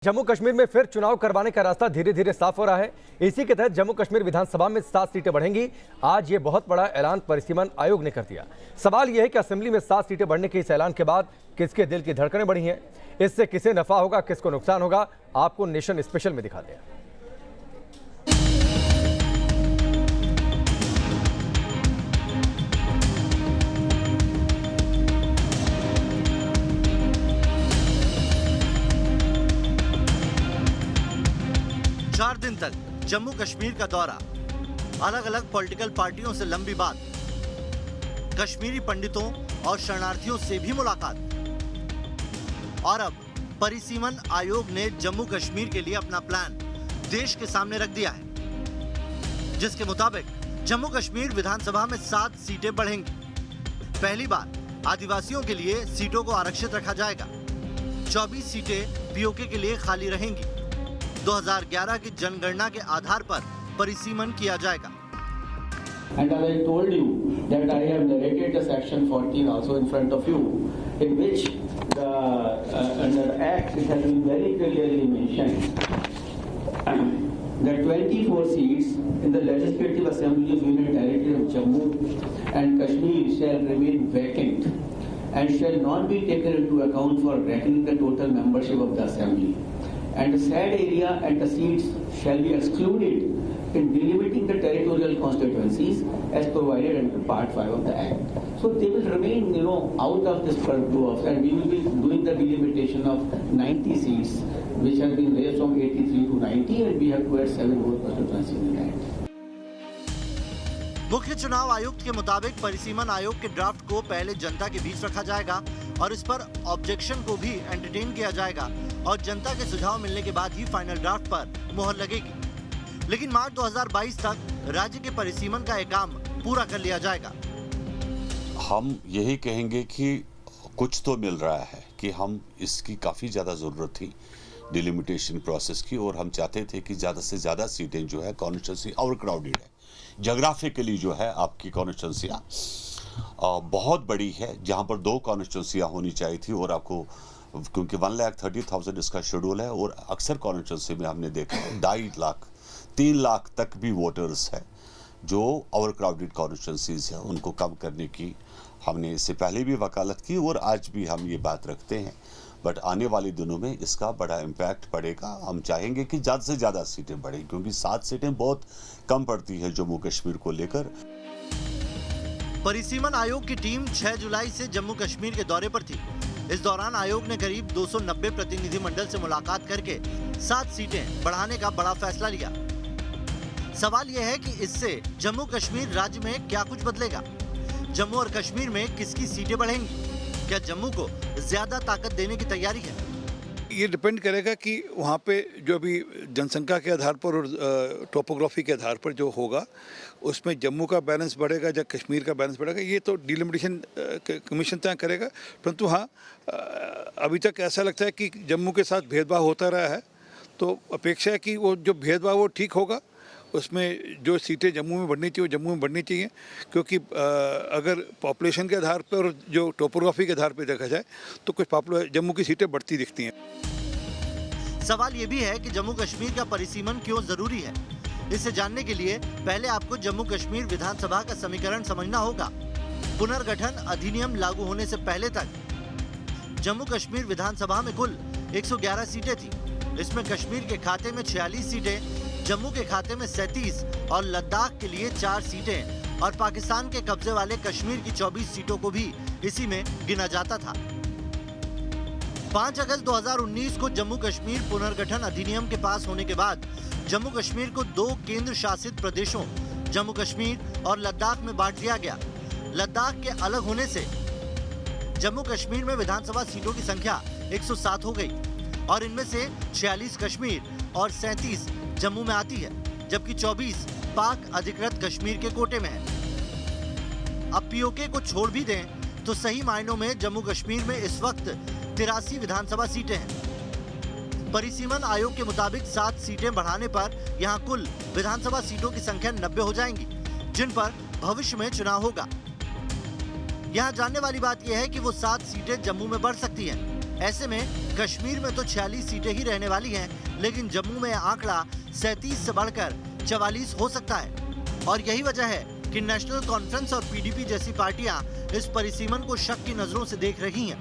जम्मू कश्मीर में फिर चुनाव करवाने का रास्ता धीरे धीरे साफ हो रहा है। इसी के तहत जम्मू कश्मीर विधानसभा में 7 सीटें बढ़ेंगी। आज ये बहुत बड़ा ऐलान परिसीमन आयोग ने कर दिया। सवाल यह है कि असेंबली में 7 सीटें बढ़ने के इस ऐलान के बाद किसके दिल की धड़कनें बढ़ी हैं, इससे किसे नफा होगा, किसको नुकसान होगा, आपको नेशन स्पेशल में दिखाते हैं। चार दिन तक जम्मू कश्मीर का दौरा, अलग अलग पॉलिटिकल पार्टियों से लंबी बात, कश्मीरी पंडितों और शरणार्थियों से भी मुलाकात और अब परिसीमन आयोग ने जम्मू कश्मीर के लिए अपना प्लान देश के सामने रख दिया है, जिसके मुताबिक जम्मू कश्मीर विधानसभा में 7 सीटें बढ़ेंगी। पहली बार आदिवासियों के लिए सीटों को आरक्षित रखा जाएगा। 24 सीटें पीओके के लिए खाली रहेंगी। 2011 की जनगणना के आधार पर परिसीमन किया जाएगा। And as I told you that I have narrated the section 14 also in front of you, in which the under Act it has been very clearly mentioned that 24 seats in the Legislative Assembly of Union Territory of Jammu and Kashmir shall remain vacant and shall not be taken into account for reckoning the total membership of the Assembly. And the said area and the seats shall be excluded in delimiting the territorial constituencies as provided under Part 5 of the Act. So they will remain, out of this purview of, and we will be doing the delimitation of 90 seats, which has been raised from 83 to 90, and we have to add 7 more constituencies in that. मुख्य चुनाव आयुक्त के मुताबिक परिसीमन आयोग के draft को पहले जनता के बीच रखा जाएगा और इस पर ऑब्जेक्शन को भी एंटरटेन किया जाएगा और जनता के सुझाव मिलने के बाद ही फाइनल ड्राफ्ट पर मुहर लगेगी। लेकिन मार्च 2022 तक राज्य के परिसीमन का एक काम पूरा कर लिया जाएगा। हम यही कहेंगे कि कुछ तो मिल रहा है कि हम इसकी काफ़ी ज़्यादा ज़रूरत थी डिलिमिटेशन प्रोसेस की, और हम चाहते थे कि ज़्यादा से ज़्यादा सीटें जो है कॉन्स्टिट्यूंसी ओवर क्राउडेड है, जोग्राफिकली जो है आपकी कॉन्स्टिट्यूंसियाँ बहुत बड़ी है, जहाँ पर 2 कॉन्स्टिट्यूंसियाँ होनी चाहिए थी, और आपको क्योंकि 1,30,000 इसका शेड्यूल है, और अक्सर कॉन्स्टिट्यूंसी में हमने देखा 2.5 लाख 3 लाख तक भी वोटर्स है जो ओवर क्राउडेड कॉन्स्टिट्यूंसीज है, उनको कम करने की हमने इससे पहले भी वकालत की और आज भी हम ये बात रखते हैं। बट आने वाले दिनों में इसका बड़ा इम्पैक्ट पड़ेगा। हम चाहेंगे कि ज़्यादा से ज़्यादा सीटें बढ़ें, क्योंकि 7 सीटें बहुत कम पड़ती है जम्मू कश्मीर को लेकर। परिसीमन आयोग की टीम 6 जुलाई से जम्मू कश्मीर के दौरे पर थी। इस दौरान आयोग ने करीब 290 प्रतिनिधि मंडल से मुलाकात करके 7 सीटें बढ़ाने का बड़ा फैसला लिया। सवाल यह है कि इससे जम्मू कश्मीर राज्य में क्या कुछ बदलेगा? जम्मू और कश्मीर में किसकी सीटें बढ़ेंगी? क्या जम्मू को ज्यादा ताकत देने की तैयारी है? ये डिपेंड करेगा कि वहाँ पे जो भी जनसंख्या के आधार पर और टोपोग्राफी के आधार पर जो होगा, उसमें जम्मू का बैलेंस बढ़ेगा या कश्मीर का बैलेंस बढ़ेगा, ये तो डिलिमिटेशन कमीशन तय करेगा। परंतु हाँ, अभी तक ऐसा लगता है कि जम्मू के साथ भेदभाव होता रहा है, तो अपेक्षा है कि वो जो भेदभाव वो ठीक होगा। उसमें जो सीटें जम्मू में बढ़नी चाहिए वो जम्मू में बढ़नी चाहिए, क्योंकि अगर पॉपुलेशन के आधार पर और जो टोपोग्राफी के आधार पर देखा जाए तो कुछ जम्मू की सीटें बढ़ती दिखती हैं। सवाल ये भी है कि जम्मू कश्मीर का परिसीमन क्यों जरूरी है। इसे जानने के लिए पहले आपको जम्मू कश्मीर विधानसभा का समीकरण समझना होगा। पुनर्गठन अधिनियम लागू होने से पहले तक जम्मू कश्मीर विधानसभा में कुल 111 सीटें थी। इसमें कश्मीर के खाते में 46 सीटें, जम्मू के खाते में 37 और लद्दाख के लिए 4 सीटें और पाकिस्तान के कब्जे वाले कश्मीर की 24 सीटों को भी इसी में गिना जाता था। 5 अगस्त 2019 को जम्मू कश्मीर पुनर्गठन अधिनियम के पास होने के बाद जम्मू कश्मीर को 2 केंद्र शासित प्रदेशों जम्मू कश्मीर और लद्दाख में बांट दिया गया। लद्दाख के अलग होने से जम्मू कश्मीर में विधानसभा सीटों की संख्या 107 हो गई और इनमें से 46 कश्मीर और 37 जम्मू में आती है, जबकि 24 पाक अधिकृत कश्मीर के कोटे में है। अब पीओके को छोड़ भी दें तो सही मायनों में जम्मू कश्मीर में इस वक्त 83 विधानसभा सीटें हैं। परिसीमन आयोग के मुताबिक 7 सीटें बढ़ाने पर यहां कुल विधानसभा सीटों की संख्या 90 हो जाएंगी, जिन पर भविष्य में चुनाव होगा। यहां जानने वाली बात यह है कि वो 7 सीटें जम्मू में बढ़ सकती हैं। ऐसे में कश्मीर में तो 46 सीटें ही रहने वाली हैं, लेकिन जम्मू में आंकड़ा 37 से बढ़कर 44 हो सकता है। और यही वजह है कि नेशनल कॉन्फ्रेंस और पीडीपी जैसी पार्टियां इस परिसीमन को शक की नजरों से देख रही हैं।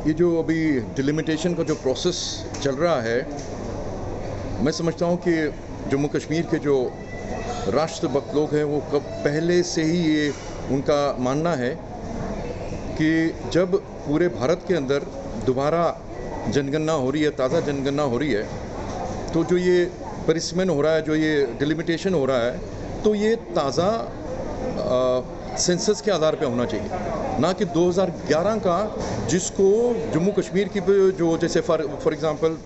ये जो अभी डिलिमिटेशन का जो प्रोसेस चल रहा है, मैं समझता हूँ कि जम्मू कश्मीर के जो राष्ट्रभक्त लोग हैं वो कब पहले से ही ये उनका मानना है कि जब पूरे भारत के अंदर दोबारा जनगणना हो रही है, ताज़ा जनगणना हो रही है, तो जो ये परिसीमन हो रहा है, जो ये डिलिमिटेशन हो रहा है, तो ये ताज़ा सेंसस के आधार पे होना चाहिए, ना कि 2011 का, जिसको जम्मू कश्मीर की जो जैसे फॉर एग्जांपल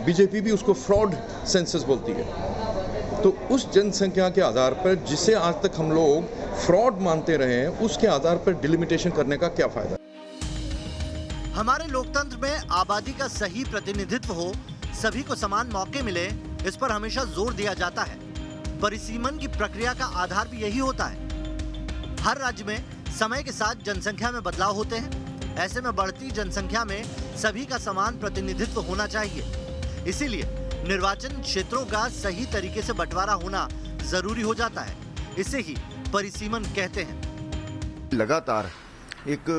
बीजेपी भी उसको फ्रॉड सेंसस बोलती है। तो उस जनसंख्या के आधार पर जिसे आज तक हम लोग फ्रॉड मानते रहे हैं, उसके आधार पर डिलिमिटेशन करने का क्या फायदा? हमारे लोकतंत्र में आबादी का सही प्रतिनिधित्व हो, सभी को समान मौके मिले, इस पर हमेशा जोर दिया जाता है। परिसीमन की प्रक्रिया का आधार भी यही होता है। हर राज्य में समय के साथ जनसंख्या में बदलाव होते हैं। ऐसे में बढ़ती जनसंख्या में सभी का समान प्रतिनिधित्व होना चाहिए। इसीलिए निर्वाचन क्षेत्रों का सही तरीके से बंटवारा होना जरूरी हो जाता है। इसे ही परिसीमन कहते हैं। लगातार एक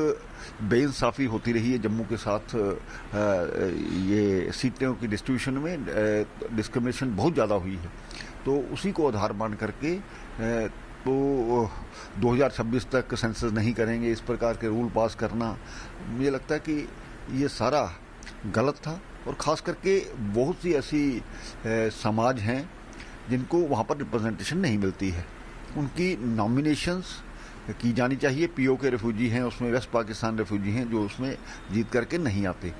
बेइंसाफी होती रही है जम्मू के साथ। ये सीटों की डिस्ट्रीब्यूशन में डिस्क्रिमिनेशन बहुत ज़्यादा हुई है, तो उसी को आधार मान करके तो 2026 तक सेंसस नहीं करेंगे, इस प्रकार के रूल पास करना, मुझे लगता है कि ये सारा गलत था। और ख़ास करके बहुत सी ऐसी समाज हैं जिनको वहाँ पर रिप्रेजेंटेशन नहीं मिलती है, उनकी नॉमिनेशंस की जानी चाहिए। पीओ के रेफ्यूजी हैं, उसमें वेस्ट पाकिस्तान रेफ्यूजी हैं जो उसमें जीत करके नहीं आते।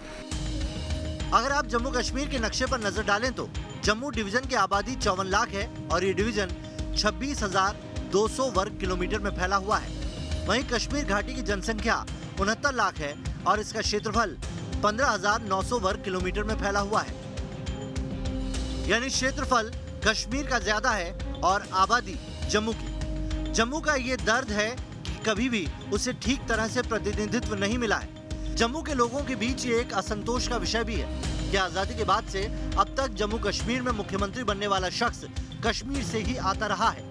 अगर आप जम्मू कश्मीर के नक्शे पर नजर डालें तो जम्मू डिवीजन की आबादी 54 लाख है और ये डिवीजन 26,200 वर्ग किलोमीटर में फैला हुआ है। वहीं कश्मीर घाटी की जनसंख्या 69 लाख है और इसका क्षेत्रफल 15,900 वर्ग किलोमीटर में फैला हुआ है। यानी क्षेत्रफल कश्मीर का ज्यादा है और आबादी जम्मू की। जम्मू का ये दर्द है कि कभी भी उसे ठीक तरह से प्रतिनिधित्व नहीं मिला है। जम्मू के लोगों के बीच ये एक असंतोष का विषय भी है कि आजादी के बाद से अब तक जम्मू कश्मीर में मुख्यमंत्री बनने वाला शख्स कश्मीर से ही आता रहा है।